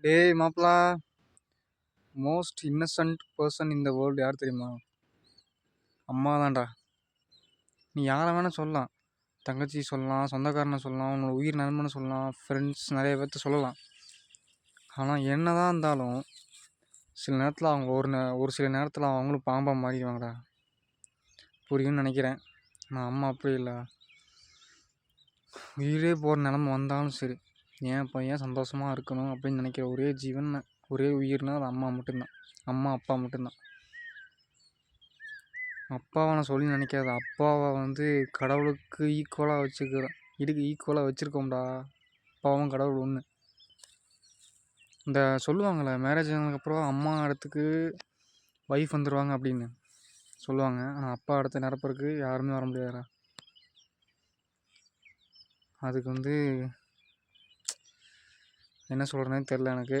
டேய் மாப்ள, most Innocent person in the world யார் தெரியுமா? அம்மா தான்டா. நீ யாரை வேணால் சொல்லலாம், தங்கச்சி சொல்லலாம், சொந்தக்காரனை சொல்லலாம், உன்னோட உயிர் நண்பனை சொல்லலாம், ஃப்ரெண்ட்ஸ் நிறைய பேர்த்த சொல்லலாம். ஆனால் என்ன தான் இருந்தாலும் சில நேரத்தில் அவங்க ஒரு சில நேரத்தில் அவங்களும் பாம்பாக மாறிடுவாங்கடா. புரியும்னு நினைக்கிறேன். நான் அம்மா அப்படி இல்லை, உயிரே போகிற நிலமை வந்தாலும் சரி என் பையன் சந்தோஷமாக இருக்கணும் அப்படின்னு நினைக்கிற ஒரே ஜீவன், ஒரே உயிர்னா அது அம்மா மட்டும்தான். அம்மா அப்பா மட்டும்தான். அப்பாவை நான் சொல்லி நினைக்காத, அப்பாவை கடவுளுக்கு ஈக்குவலாக வச்சுக்கிறேன். இதுக்கு ஈக்குவலாக வச்சுருக்கோம்டா. அப்பாவும் கடவுள் ஒன்று. இந்த சொல்லுவாங்கள்ல, மேரேஜ் ஆனதுக்கப்புறம் அம்மா இடத்துக்கு ஒய்ஃப் வந்துடுவாங்க அப்படின்னு சொல்லுவாங்க. ஆனால் அப்பா இடத்த நிரப்புறதுக்கு யாருமே வர முடியாதுடா. அதுக்கு என்ன சொல்கிறேன்னே தெரில எனக்கு.